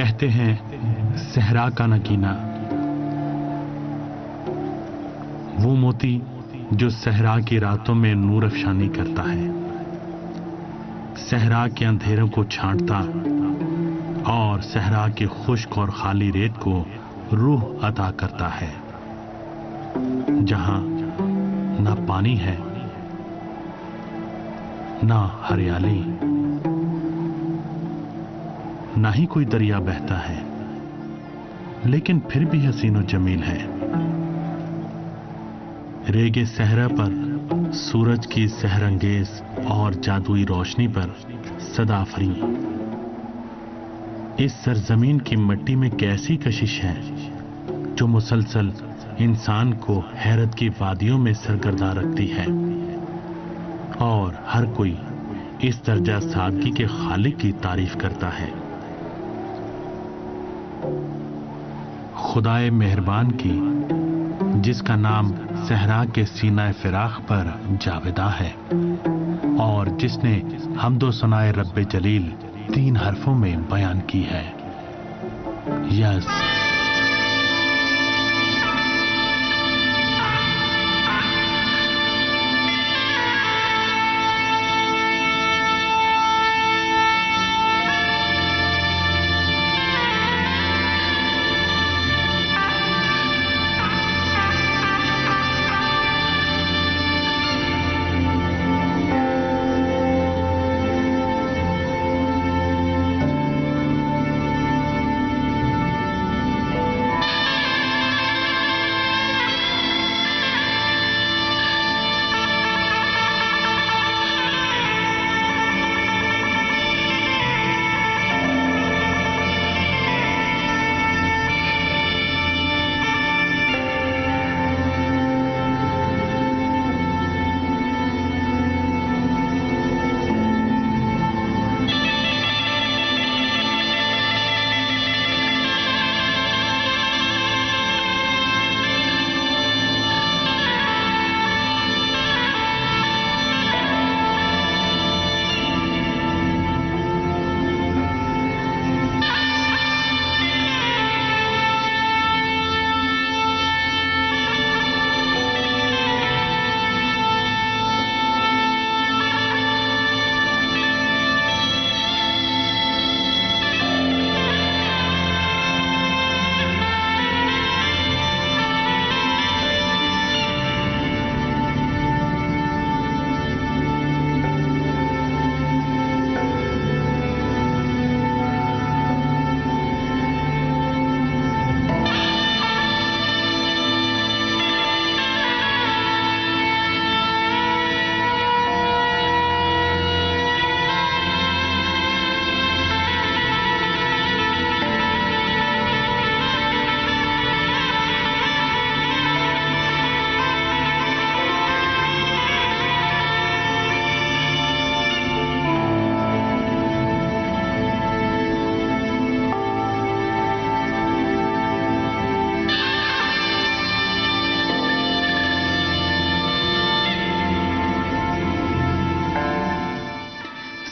کہتے ہیں صحرا کا نگینا، وہ موتی جو صحرا کی راتوں میں نور افشانی کرتا ہے، صحرا کے اندھیروں کو چھانٹتا اور صحرا کے خشک اور خالی ریت کو روح عطا کرتا ہے، جہاں نہ پانی ہے نہ ہریالی، نہ ہی کوئی دریا بہتا ہے، لیکن پھر بھی حسین و جمیل ہے۔ ریگِ صحرا پر سورج کی سحر انگیز اور جادوئی روشنی پر صدا فری، اس سرزمین کی مٹی میں کیسی کشش ہے جو مسلسل انسان کو حیرت کی وادیوں میں سرگرداں رکھتی ہے، اور ہر کوئی اس درجہ سادگی کے خالق کی تعریف کرتا ہے۔ خدائے مہربان کی جس کا نام صحرا کے سینہ فراق پر جاوداں ہے، اور جس نے حمد و ثنائے رب جلیل 3 حرفوں میں بیان کی ہے، یس۔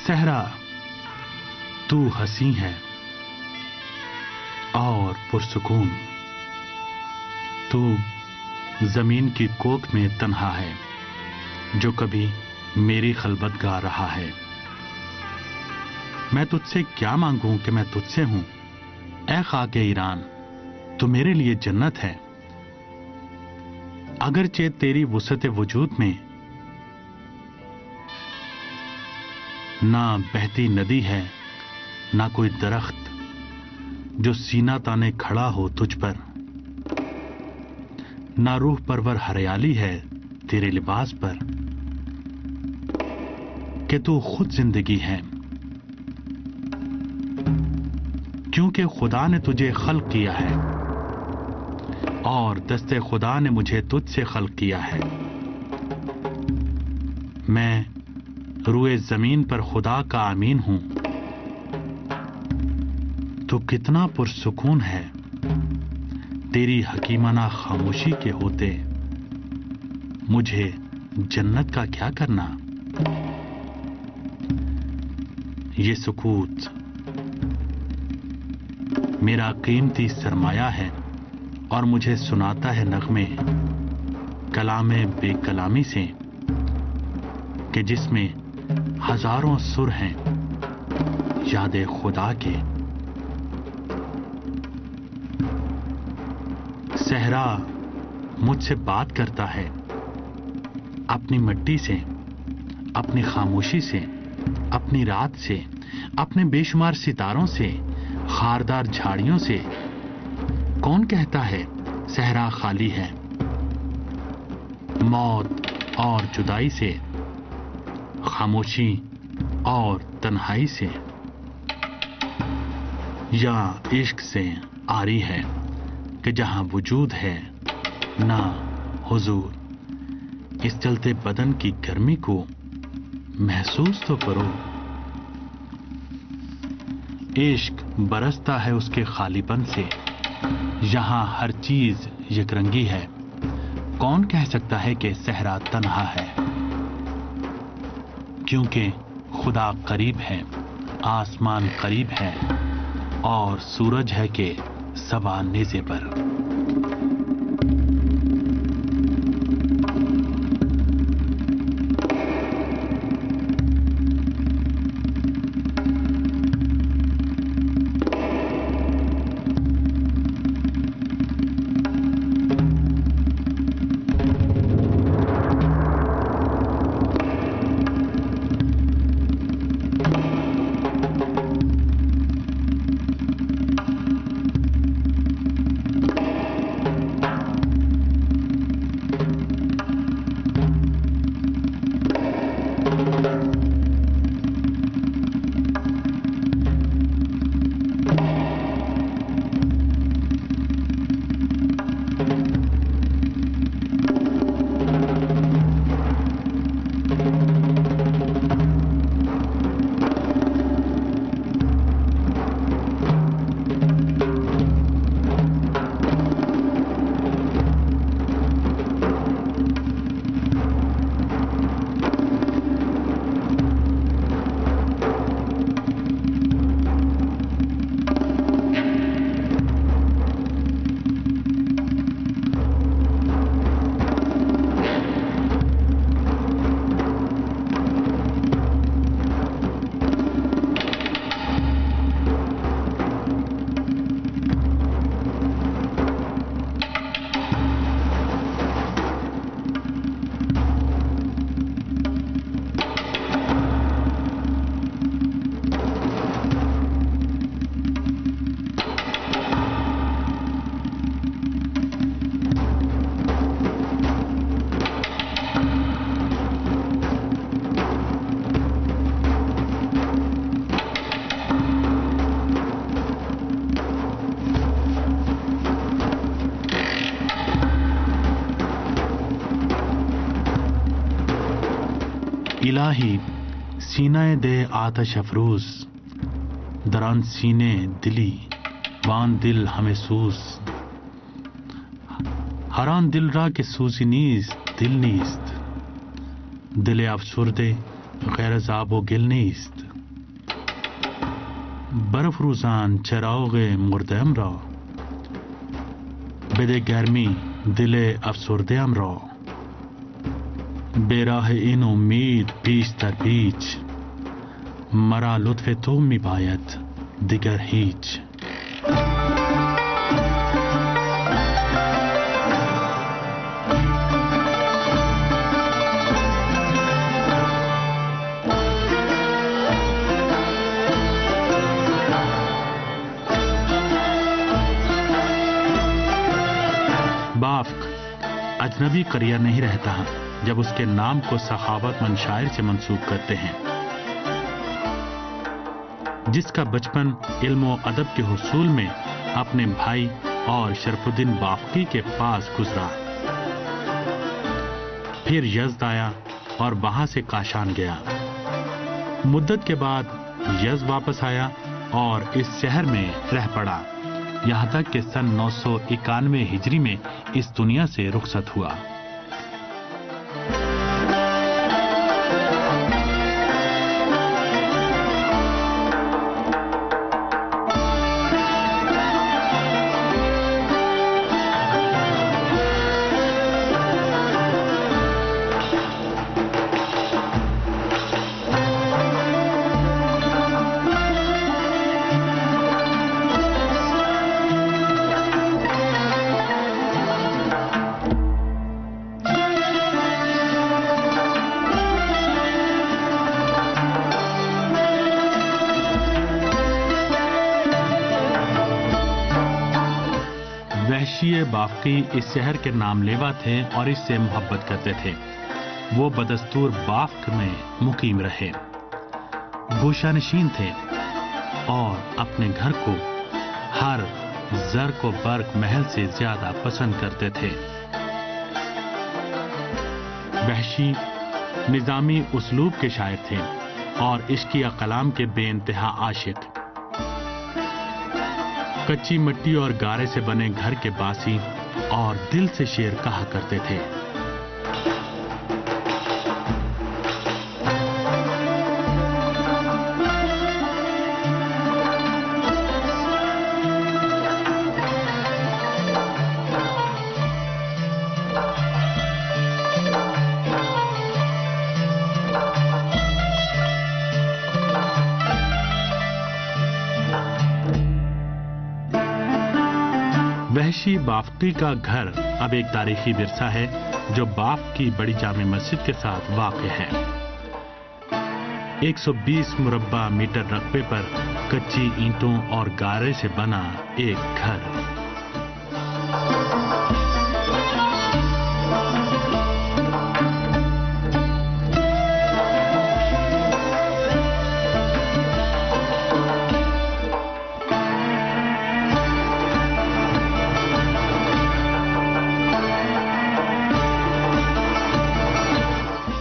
صحرا تو حسین ہے اور پرسکون، تو زمین کی کوکھ میں تنہا ہے جو کبھی میری خلوت گا رہا ہے۔ میں تجھ سے کیا مانگوں کہ میں تجھ سے ہوں، اے خاک ایران تو میرے لیے جنت ہے، اگرچہ تیری وسعت وجود میں نہ بہتی ندی ہے نہ کوئی درخت جو سینہ تانے کھڑا ہو تجھ پر، نہ روح پرور ہریالی ہے تیرے لباس پر، کہ تو خود زندگی ہے، کیونکہ خدا نے تجھے خلق کیا ہے اور دست خدا نے مجھے تجھ سے خلق کیا ہے۔ میں روئے زمین پر خدا کا امین ہوں، تو کتنا پرسکون ہے تیری حکیمانہ خاموشی کے ہوتے، مجھے جنت کا کیا کرنا؟ یہ سکوت मेरा कीमती सरमाया है और मुझे सुनाता है नगमे कलामे बेकलामी से कि जिसमें हजारों सुर हैं याद खुदा के। सहरा मुझसे बात करता है अपनी मिट्टी से, अपनी खामोशी से, अपनी रात से, अपने बेशुमार सितारों से, खारदार झाड़ियों से। कौन कहता है सहरा खाली है? मौत और जुदाई से, खामोशी और तन्हाई से, या इश्क से आरी है कि जहां वजूद है ना हुजूर। इस चलते बदन की गर्मी को महसूस तो करो। इश्क बरसता है उसके खालीपन से, यहां हर चीज यकरंगी है। कौन कह सकता है कि सहरा तन्हा है? क्योंकि खुदा करीब है, आसमान करीब है और सूरज है कि सवा नेज़े पर। इलाही सीनाए दे आतश अफरोज दरान सीने दिली वान दिल हमें सूज हरान दिल रा के सूजी नीस्त दिल नीस्त दिले अफसुरदे गैर ज़ाबो गिल नीस्त बर्फ रुजान चराओगे मुर्दम रा बेदे गर्मी दिले अफसुरदे अमरा बेराह इन उम्मीद पीछ तर पीछ मरा लुत्फ़े तो मिबायत दिगर हीच। बाफ्क अजनबी करियर नहीं रहता जब उसके नाम को सखावतमंद शायर से मंसूब करते हैं, जिसका बचपन इल्म और अदब के हुसूल में अपने भाई और शरफुद्दीन बाफ़की के पास गुजरा। फिर यज़्द आया और वहां से काशान गया। मुद्दत के बाद यज़्द वापस आया और इस शहर में रह पड़ा, यहां तक कि सन 991 हिजरी में इस दुनिया से रुखसत हुआ। बाफ्की इस शहर के नामलेवा थे और इससे मोहब्बत करते थे। वो बदस्तूर बाफ्क में मुकीम रहे, गोशानशीन थे और अपने घर को हर जर को बर्क महल से ज्यादा पसंद करते थे। वहशी निजामी उसलूब के शायर थे और इश्किया कलाम के बेइंतहा आशिक। कच्ची मिट्टी और गारे से बने घर के बासी और दिल से शेर कहा करते थे। वहशी बाफ्की का घर अब एक तारीखी विरसा है जो बाफ की बड़ी जामे मस्जिद के साथ वाक़ है। 120 मुरब्बा मीटर रकबे पर कच्ची ईंटों और गारे से बना एक घर।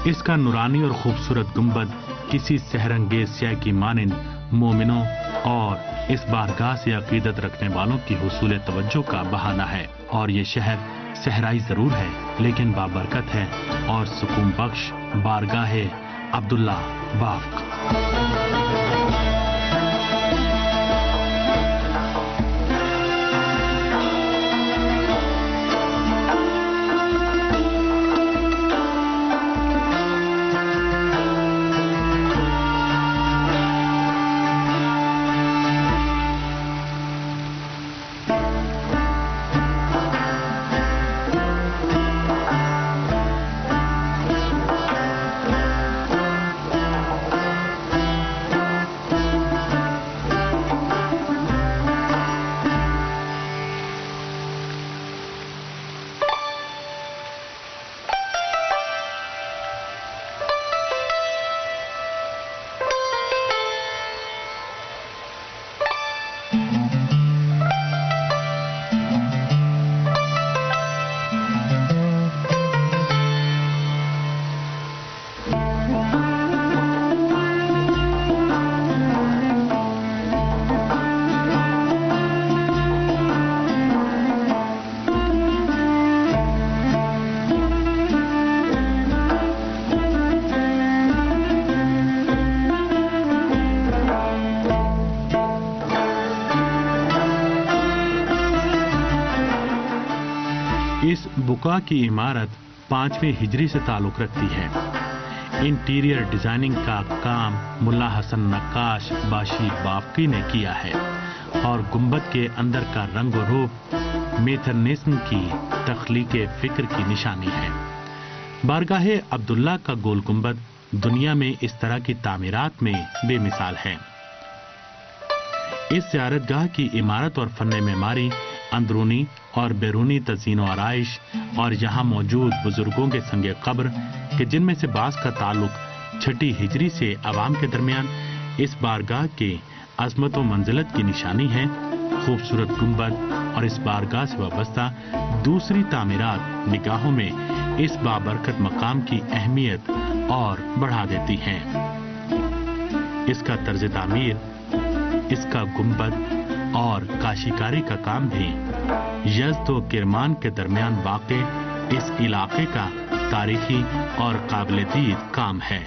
इसका नुरानी और खूबसूरत गुंबद किसी सहरंगेज शय की मानिंद मोमिनों और इस बारगाह से अकीदत रखने वालों की हुसूल तवज्जो का बहाना है। और ये शहर सहराई जरूर है लेकिन बाबरकत है और सुकून बख्श बारगाह अब्दुल्ला बाफ्क। इस बुका की इमारत 5वीं हिजरी से ताल्लुक रखती है। इंटीरियर डिजाइनिंग का काम मुल्ला हसन नक्काश बाशी बाफ्की ने किया है और गुंबद के अंदर का रंग और रूप मेथरनिज्म की तख्लीके फिक्र की निशानी है। बारगाह अब्दुल्ला का गोल गुंबद दुनिया में इस तरह की तामीरात में बेमिसाल है। इस ज़ियारतगाह की इमारत और फन्ने मेमारी, अंदरूनी और बैरूनी तज़ीन और आराइश और यहाँ मौजूद बुजुर्गों के संगे कब्र कि जिनमें से बास का ताल्लुक 6ठी हिजरी से अवाम के दरमियान इस बारगाह के अजमत व मंजिलत की निशानी है। खूबसूरत गुंबद और इस बारगाह से वाबस्ता दूसरी तामीरात निगाहों में इस बाबरकत मकाम की अहमियत और बढ़ा देती हैं। इसका तर्ज तामीर, इसका गुंबद और काशीकारी का काम भी यज़्द व किरमान के दरमियान वाक़े इस इलाके का तारीखी और काबिल-ए-दीद काम है।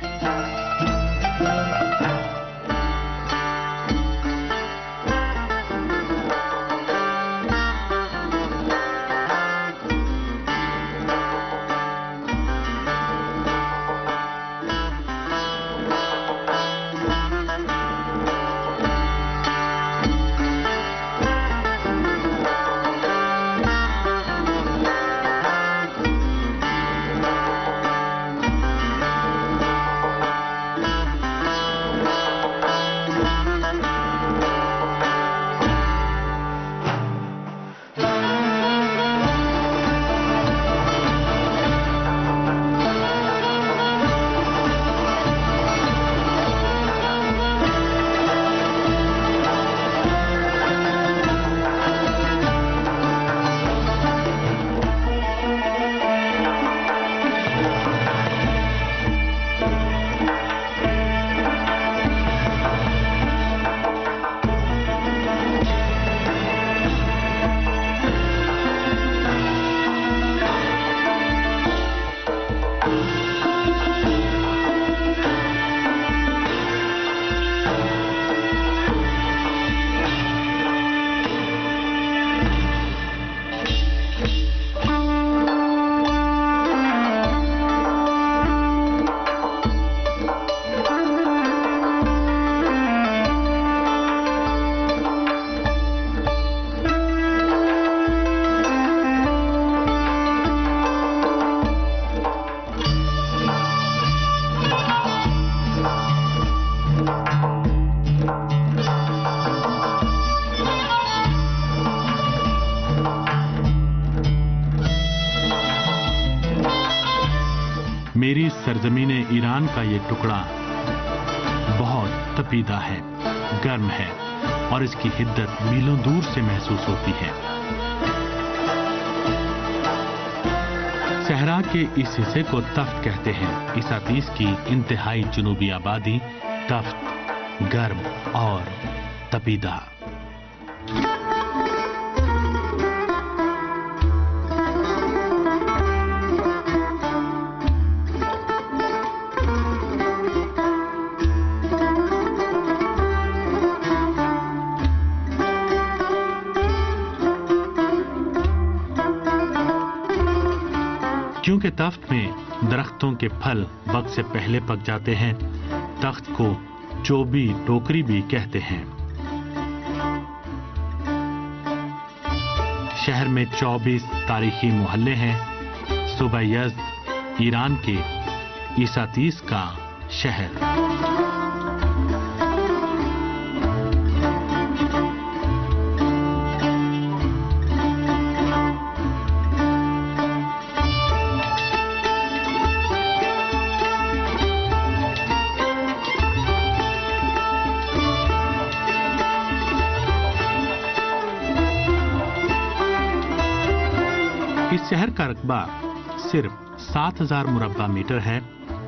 मेरी सरजमीन ईरान का ये टुकड़ा बहुत तपीदा है, गर्म है और इसकी हिद्दत मीलों दूर से महसूस होती है। सहरा के इस हिस्से को तफ्त कहते हैं। ईसातीस की इंतहाई जनूबी आबादी तफ्त, गर्म और तपीदा। क्योंकि तख्त में दरख्तों के फल वक्त से पहले पक जाते हैं, तख्त को चोबी टोकरी भी कहते हैं। शहर में 24 तारीखी मोहल्ले हैं। सूबा यज़्द ईरान के ईसातीस का शहर। इस शहर का रकबा सिर्फ 7000 मुरब्बा मीटर है,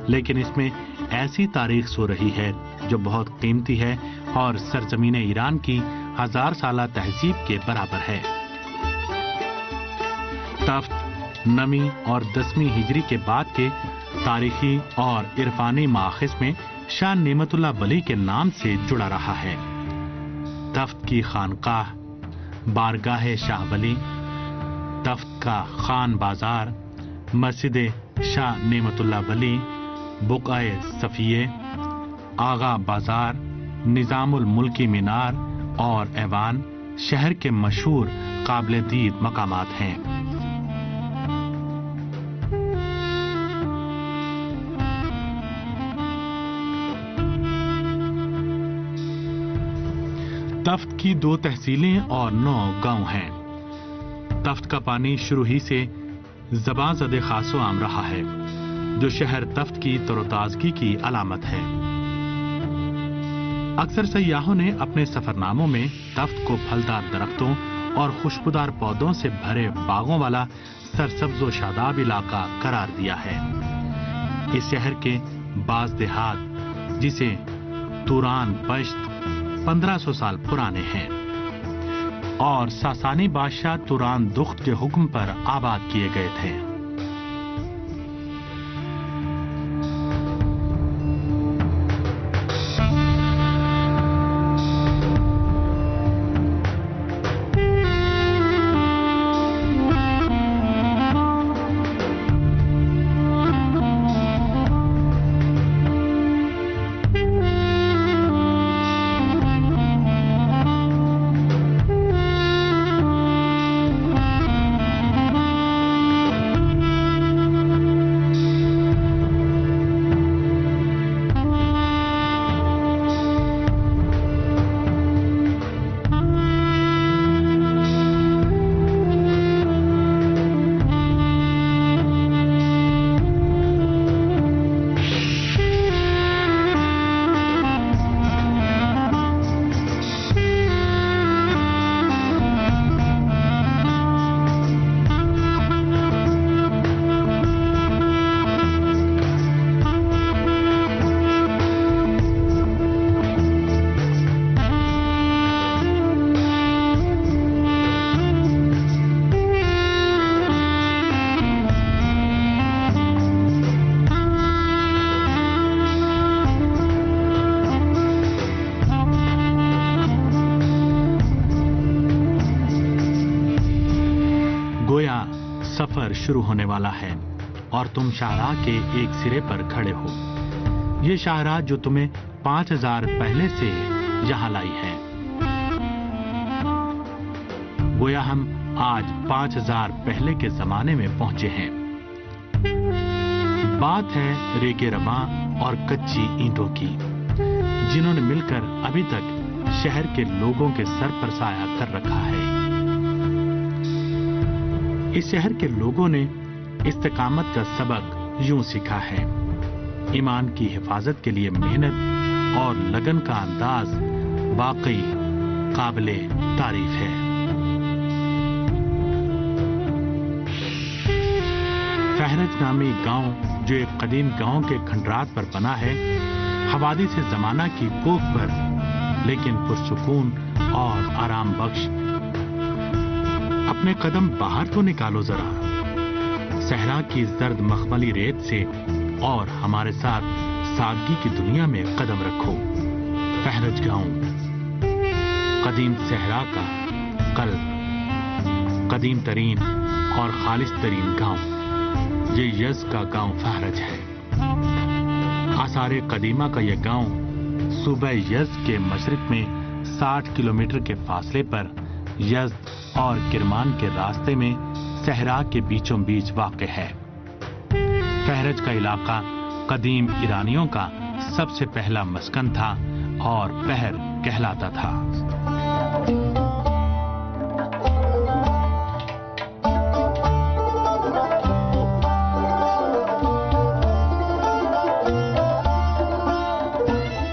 लेकिन इसमें ऐसी तारीख सो रही है जो बहुत कीमती है और सरजमीन ईरान की 1000 साला तहजीब के बराबर है। तफ्त नमी और 10वीं हिजरी के बाद के तारीखी और इरफानी माखिज में शाह नेमतुल्लाह वली के नाम से जुड़ा रहा है। तफ्त की खानकाह, बारगाह शाह वली, तफ्त का खान बाजार, मस्जिद शाह नेमतुल्लाह वली, बुकाए सफिये, आगा बाजार, निजामुल मुल्की मीनार और ऐवान शहर के मशहूर काबिल दीद मकामात हैं। तफ्त की 2 तहसीलें और 9 गांव हैं। तफ्त का पानी शुरू ही से ज़बां ज़दे खासो आम रहा है, जो शहर तफ्त की तरोताजगी की अलामत है। अक्सर सयाहों ने अपने सफरनामों में तफ्त को फलदार दरख्तों और खुशबूदार पौधों से भरे बागों वाला सरसब्ज व शादाब इलाका करार दिया है। इस शहर के बाज देहात, जिसे तुरान पश्त 1500 साल पुराने हैं और सासानी बादशाह तुरान दुख्त के हुक्म पर आबाद किए गए थे। सफर शुरू होने वाला है और तुम शाहराह के एक सिरे पर खड़े हो। ये शाहराह जो तुम्हें 5000 पहले से यहाँ लाई है। गोया हम आज 5000 पहले के जमाने में पहुंचे हैं। बात है रेके रवां और कच्ची ईंटों की, जिन्होंने मिलकर अभी तक शहर के लोगों के सर पर साया कर रखा है। इस शहर के लोगों ने इस्तिकामत का सबक यूं सीखा है, ایمان کی حفاظت کے لیے محنت اور لگن کا انداز واقعی قابل تعریف ہے۔ فہرج نامی گاؤں جو ایک قدیم گاؤں کے کھنڈرات پر بنا ہے، حوادث زمانہ کی کوکھ پر، لیکن پرسکون اور آرام بخش۔ اپنے قدم باہر تو نکالو ذرا صحرا کی زرد مخملی ریت سے اور ہمارے ساتھ سادگی کی دنیا میں قدم رکھو۔ فہرج گاؤں، قدیم صحرا کا قلب، قدیم ترین اور خالص ترین گاؤں، یہ یزد کا گاؤں فہرج ہے۔ آثار قدیمہ کا یہ گاؤں صوبہ یزد کے مشرق میں 60 کلومیٹر کے فاصلے پر یزد اور کرمان کے راستے میں صحرا کے بیچوں بیچ واقع ہے۔ فہرج کا علاقہ قدیم ایرانیوں کا سب سے پہلا مسکن تھا اور پہر کہلاتا تھا۔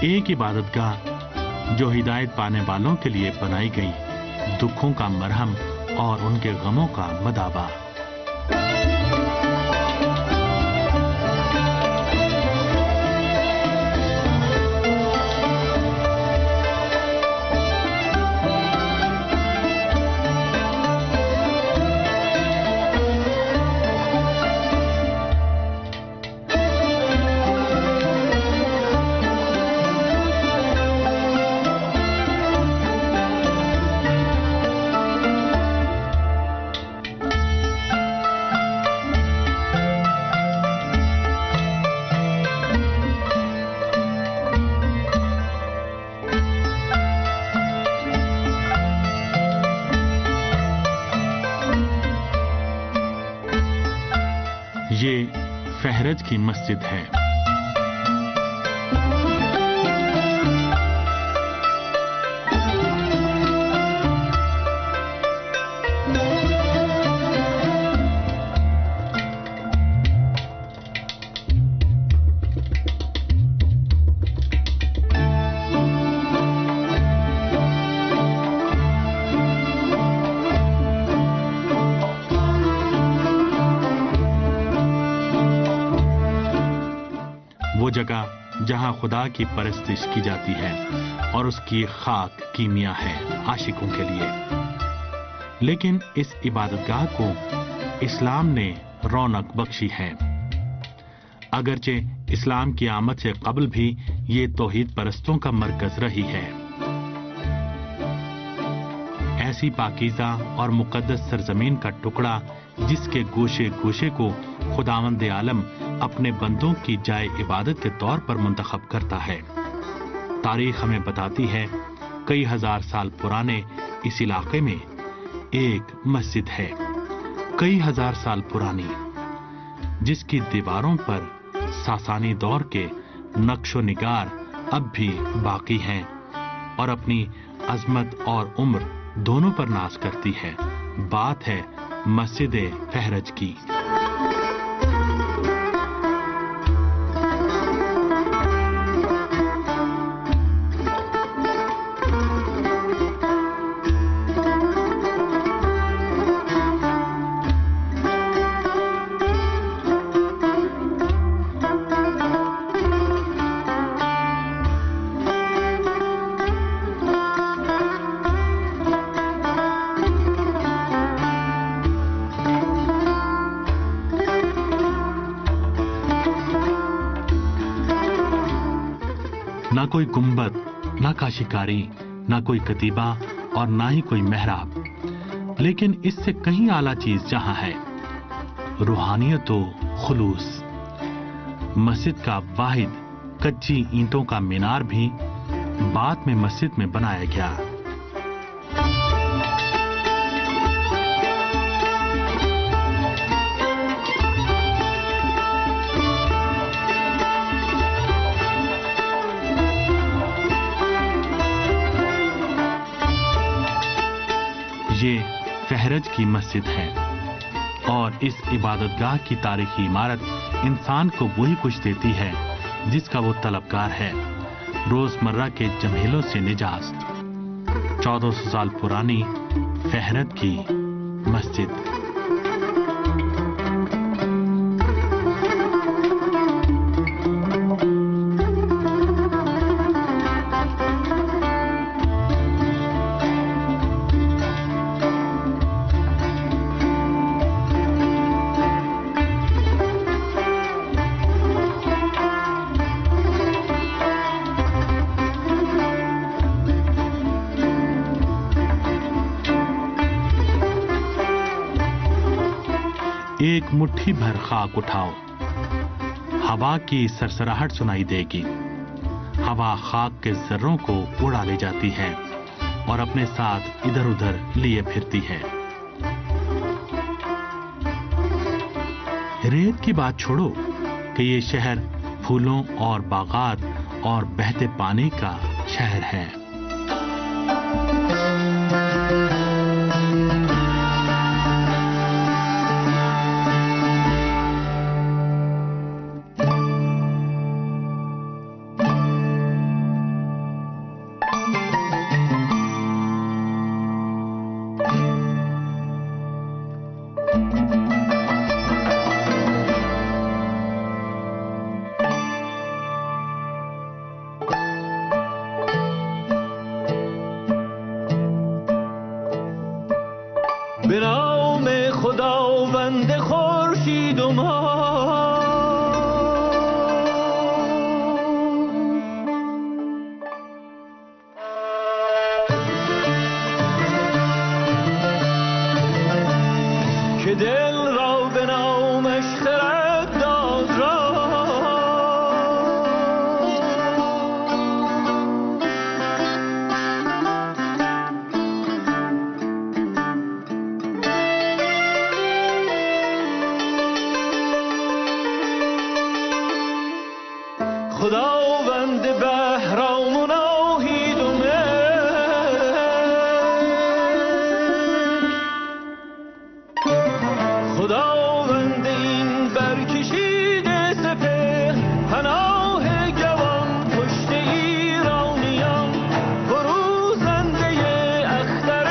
ایک عبادت گاہ جو ہدایت پانے والوں کے لیے بنائی گئی، دکھوں کا مرہم اور ان کے غموں کا مداوا۔ یہ فہرج کی مسجد ہے۔ وہ جگہ جہاں خدا کی پرستش کی جاتی ہے اور اس کی خاک کیمیا ہے عاشقوں کے لیے۔ لیکن اس عبادت گاہ کو اسلام نے رونق بخشی ہے۔ اگرچہ اسلام کی آمد سے قبل بھی یہ توحید پرستوں کا مرکز رہی ہے۔ ایسی پاکیزہ اور مقدس سرزمین کا ٹکڑا جس کے گوشے گوشے کو خداوند عالم اپنے بندوں کی جائے عبادت کے طور پر منتخب کرتا ہے۔ تاریخ ہمیں بتاتی ہے کئی ہزار سال پرانے اس علاقے میں ایک مسجد ہے، کئی ہزار سال پرانی، جس کی دیواروں پر ساسانی دور کے نقش و نگار اب بھی باقی ہیں اور اپنی عظمت اور عمر دونوں پر ناز کرتی ہے۔ بات ہے مسجد فہرج کی۔ نہ کوئی گنبد، نہ کاشیکاری، نہ کوئی کتیبہ اور نہ ہی کوئی محراب، لیکن اس سے کہیں اعلیٰ چیز جہاں ہے روحانیت و خلوص۔ مسجد کا واحد کچی اینٹوں کا مینار بھی بعد میں مسجد میں بنایا گیا۔ یہ فہرج کی مسجد ہے۔ اور اس عبادت گاہ کی تاریخی عمارت انسان کو وہی کچھ دیتی ہے جس کا وہ طلبگار ہے، روزمرہ کے جھمیلوں سے نجات۔ 1400 سال پرانی فہرت کی مسجد۔ ایک مٹھی بھر خاک اٹھاؤ، ہوا کی سرسراہٹ سنائی دے گی۔ ہوا خاک کے ذروں کو اڑا لے جاتی ہے اور اپنے ساتھ ادھر ادھر لیے پھرتی ہے۔ ریت کی بات چھوڑو کہ یہ شہر پھولوں اور باغات اور بہتے پانی کا شہر ہے۔ بنام خداوند خورشید و ماه، که دل را به نامش خرد داد خداوند بهرام و ناهید و خداوند این برکشیده سپهر، پناه جوان پشت ایرانیان، فروزنده اختر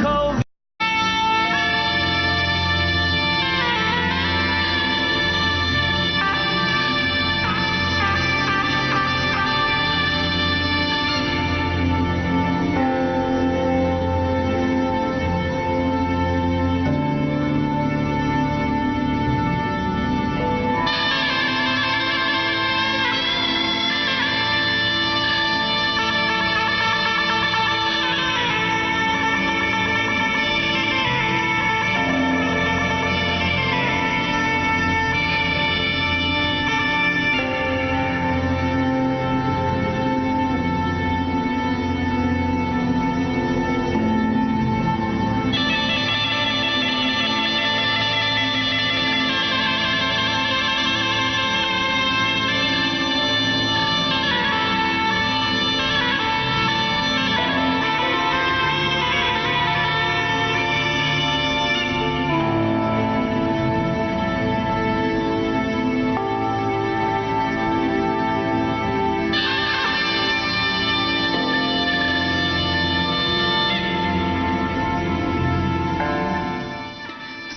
کاویان.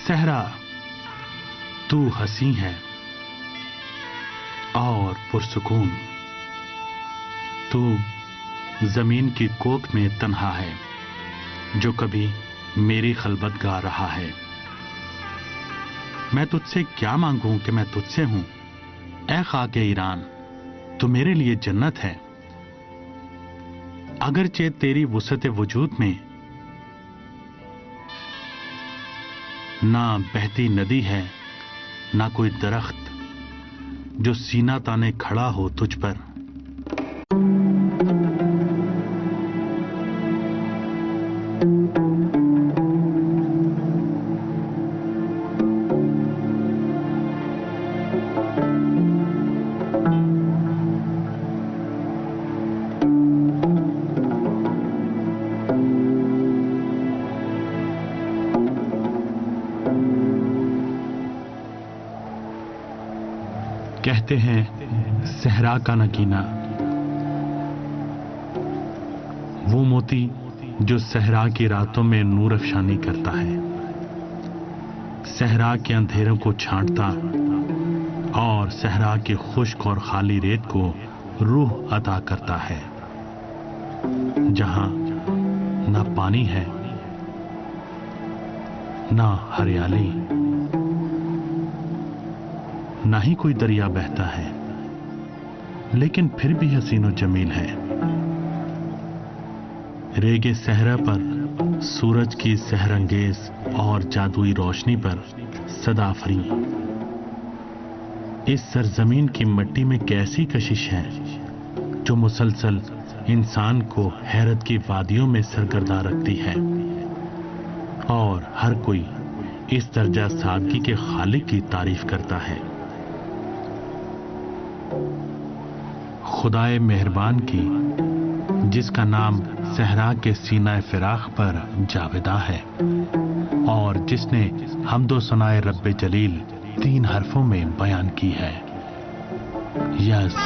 صحرا تو ہنسی ہے اور پرسکون، تو زمین کی کوکھ میں تنہا ہے جو کبھی میری خلوت گا رہا ہے۔ میں تجھ سے کیا مانگوں کہ میں تجھ سے ہوں، اے خاک ایران تو میرے لیے جنت ہے۔ اگرچہ تیری وسعت وجود میں نہ بہتی ندی ہے، نہ کوئی درخت جو سینہ تانے کھڑا ہو تجھ پر۔ कहते हैं सहरा का नगीना, वो मोती जो सहरा की रातों में नूर अफशानी करता है, सहरा के अंधेरों को छांटता और सहरा के खुश्क और खाली रेत को रूह अता करता है, जहां ना पानी है ना हरियाली, ना ही कोई दरिया बहता है, लेकिन फिर भी हसीनो जमील है। रेगे सहरा पर सूरज की सहरंगेज और जादुई रोशनी पर सदा फरी इस सरजमीन की मिट्टी में कैसी कशिश है जो मुसलसल इंसान को हैरत की वादियों में सरगर्दा रखती है, और हर कोई इस दर्जा सादगी के खालिक की तारीफ करता है। खुदाए मेहरबान की जिसका नाम सहरा के सीना फिराख पर जावेदा है, और जिसने हमदो सनाए रब्बे जलील 3 हरफों में बयान की है। यस